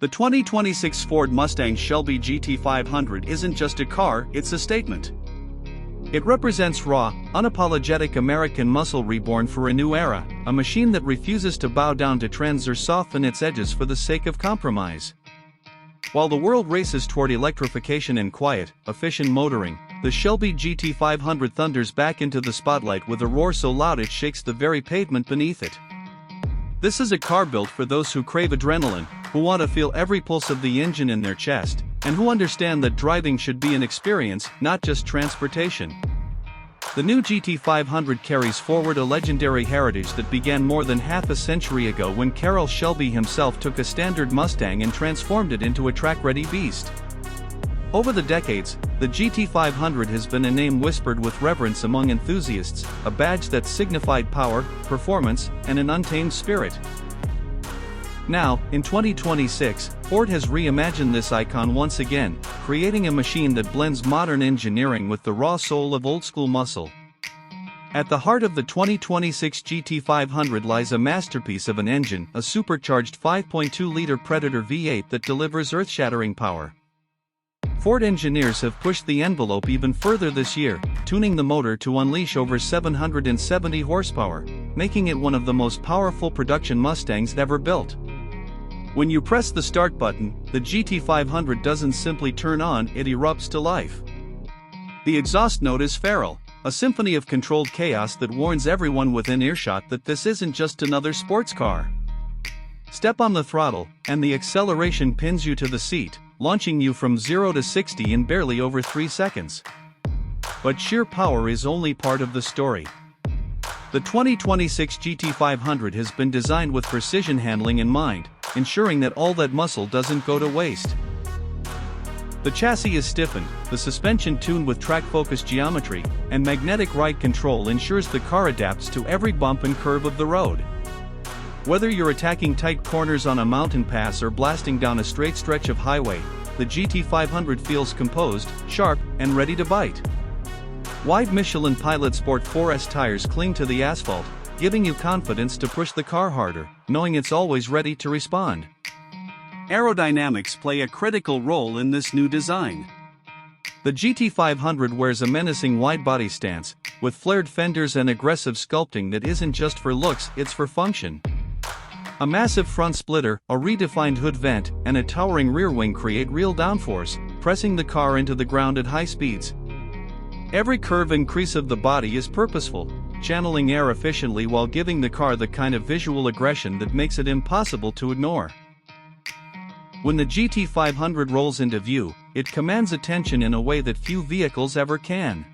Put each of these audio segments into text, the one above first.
The 2026 Ford Mustang Shelby GT500 isn't just a car, it's a statement. It represents raw, unapologetic American muscle reborn for a new era, a machine that refuses to bow down to trends or soften its edges for the sake of compromise. While the world races toward electrification and quiet, efficient motoring, the Shelby GT500 thunders back into the spotlight with a roar so loud it shakes the very pavement beneath it. This is a car built for those who crave adrenaline, who want to feel every pulse of the engine in their chest, and who understand that driving should be an experience, not just transportation. The new GT500 carries forward a legendary heritage that began more than half a century ago when Carroll Shelby himself took a standard Mustang and transformed it into a track-ready beast. Over the decades, the GT500 has been a name whispered with reverence among enthusiasts, a badge that signified power, performance, and an untamed spirit. Now, in 2026, Ford has reimagined this icon once again, creating a machine that blends modern engineering with the raw soul of old-school muscle. At the heart of the 2026 GT500 lies a masterpiece of an engine, a supercharged 5.2-liter Predator V8 that delivers earth-shattering power. Ford engineers have pushed the envelope even further this year, tuning the motor to unleash over 770 horsepower, making it one of the most powerful production Mustangs ever built. When you press the start button, the GT500 doesn't simply turn on, it erupts to life. The exhaust note is feral, a symphony of controlled chaos that warns everyone within earshot that this isn't just another sports car. Step on the throttle, and the acceleration pins you to the seat, launching you from 0 to 60 in barely over 3 seconds. But sheer power is only part of the story. The 2026 GT500 has been designed with precision handling in mind, ensuring that all that muscle doesn't go to waste. The chassis is stiffened, the suspension tuned with track-focused geometry, and magnetic ride control ensures the car adapts to every bump and curve of the road. Whether you're attacking tight corners on a mountain pass or blasting down a straight stretch of highway, the GT500 feels composed, sharp, and ready to bite. Wide Michelin Pilot Sport 4S tires cling to the asphalt, giving you confidence to push the car harder, knowing it's always ready to respond. Aerodynamics play a critical role in this new design. The GT500 wears a menacing wide-body stance, with flared fenders and aggressive sculpting that isn't just for looks, it's for function. A massive front splitter, a redefined hood vent, and a towering rear wing create real downforce, pressing the car into the ground at high speeds. Every curve and crease of the body is purposeful, channeling air efficiently while giving the car the kind of visual aggression that makes it impossible to ignore. When the GT500 rolls into view, it commands attention in a way that few vehicles ever can.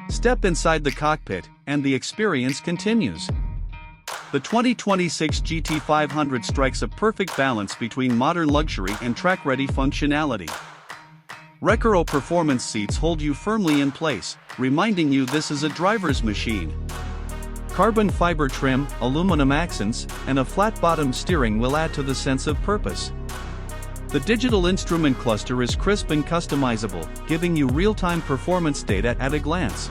Step inside the cockpit, and the experience continues. The 2026 GT500 strikes a perfect balance between modern luxury and track-ready functionality. Recaro performance seats hold you firmly in place, reminding you this is a driver's machine. Carbon fiber trim, aluminum accents, and a flat-bottomed steering will add to the sense of purpose. The digital instrument cluster is crisp and customizable, giving you real-time performance data at a glance.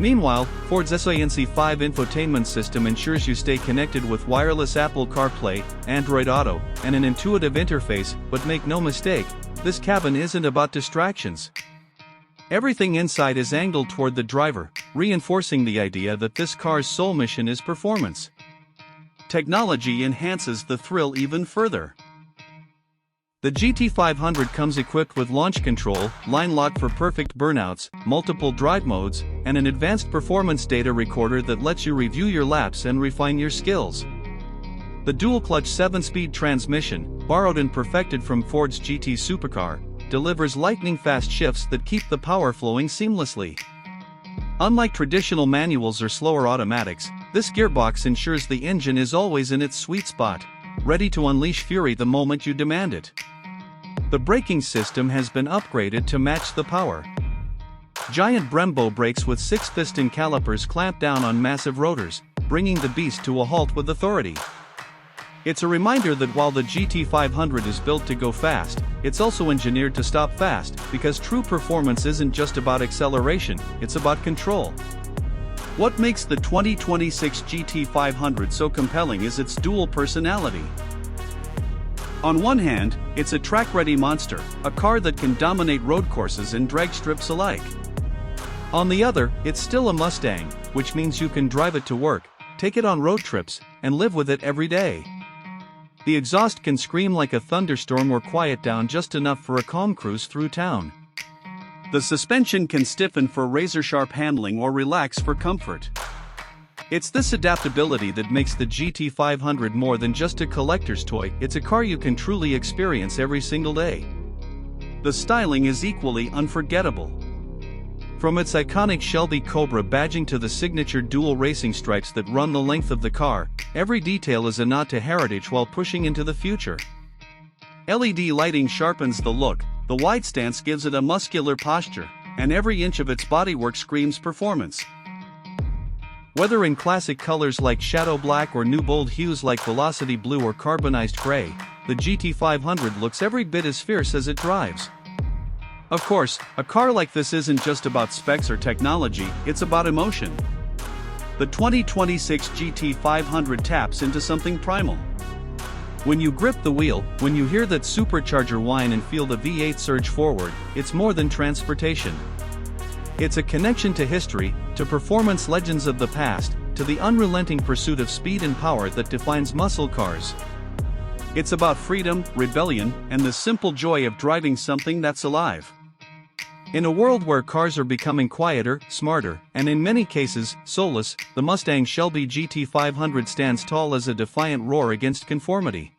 Meanwhile, Ford's SANC5 infotainment system ensures you stay connected with wireless Apple CarPlay, Android Auto, and an intuitive interface, but make no mistake, this cabin isn't about distractions. Everything inside is angled toward the driver, reinforcing the idea that this car's sole mission is performance. Technology enhances the thrill even further. The GT500 comes equipped with launch control, line lock for perfect burnouts, multiple drive modes, and an advanced performance data recorder that lets you review your laps and refine your skills. The dual-clutch 7-speed transmission, borrowed and perfected from Ford's GT supercar, delivers lightning-fast shifts that keep the power flowing seamlessly. Unlike traditional manuals or slower automatics, this gearbox ensures the engine is always in its sweet spot, ready to unleash fury the moment you demand it. The braking system has been upgraded to match the power. Giant Brembo brakes with 6-piston calipers clamp down on massive rotors, bringing the beast to a halt with authority. It's a reminder that while the GT500 is built to go fast, it's also engineered to stop fast, because true performance isn't just about acceleration, it's about control. What makes the 2026 GT500 so compelling is its dual personality. On one hand, it's a track-ready monster, a car that can dominate road courses and drag strips alike. On the other, it's still a Mustang, which means you can drive it to work, take it on road trips, and live with it every day. The exhaust can scream like a thunderstorm or quiet down just enough for a calm cruise through town. The suspension can stiffen for razor-sharp handling or relax for comfort. It's this adaptability that makes the GT500 more than just a collector's toy. It's a car you can truly experience every single day. The styling is equally unforgettable. From its iconic Shelby Cobra badging to the signature dual racing stripes that run the length of the car, every detail is a nod to heritage while pushing into the future. LED lighting sharpens the look, the wide stance gives it a muscular posture, and every inch of its bodywork screams performance. Whether in classic colors like Shadow Black or new bold hues like Velocity Blue or Carbonized Gray, the GT500 looks every bit as fierce as it drives. Of course, a car like this isn't just about specs or technology, it's about emotion. The 2026 GT500 taps into something primal. When you grip the wheel, when you hear that supercharger whine and feel the V8 surge forward, it's more than transportation. It's a connection to history, to performance legends of the past, to the unrelenting pursuit of speed and power that defines muscle cars. It's about freedom, rebellion, and the simple joy of driving something that's alive. In a world where cars are becoming quieter, smarter, and in many cases, soulless, the Mustang Shelby GT500 stands tall as a defiant roar against conformity.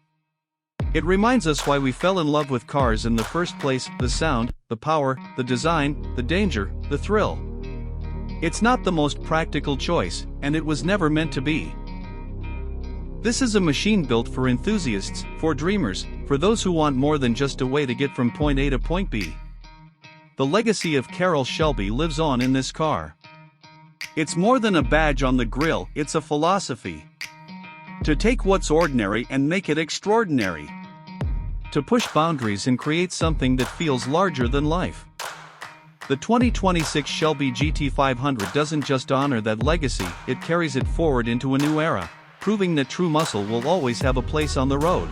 It reminds us why we fell in love with cars in the first place: the sound, the power, the design, the danger, the thrill. It's not the most practical choice, and it was never meant to be. This is a machine built for enthusiasts, for dreamers, for those who want more than just a way to get from point A to point B. The legacy of Carroll Shelby lives on in this car. It's more than a badge on the grille, it's a philosophy. To take what's ordinary and make it extraordinary. To push boundaries and create something that feels larger than life. The 2026 Shelby GT500 doesn't just honor that legacy, it carries it forward into a new era, proving that true muscle will always have a place on the road.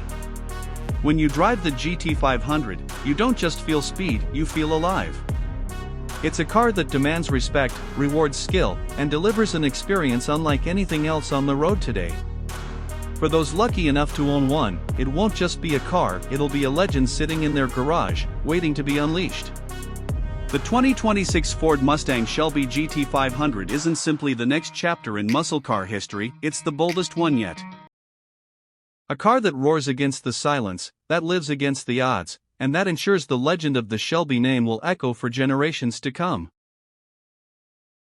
When you drive the GT500, you don't just feel speed, you feel alive. It's a car that demands respect, rewards skill, and delivers an experience unlike anything else on the road today. For those lucky enough to own one, it won't just be a car, it'll be a legend sitting in their garage, waiting to be unleashed. The 2026 Ford Mustang Shelby GT500 isn't simply the next chapter in muscle car history, it's the boldest one yet. A car that roars against the silence, that lives against the odds, and that ensures the legend of the Shelby name will echo for generations to come.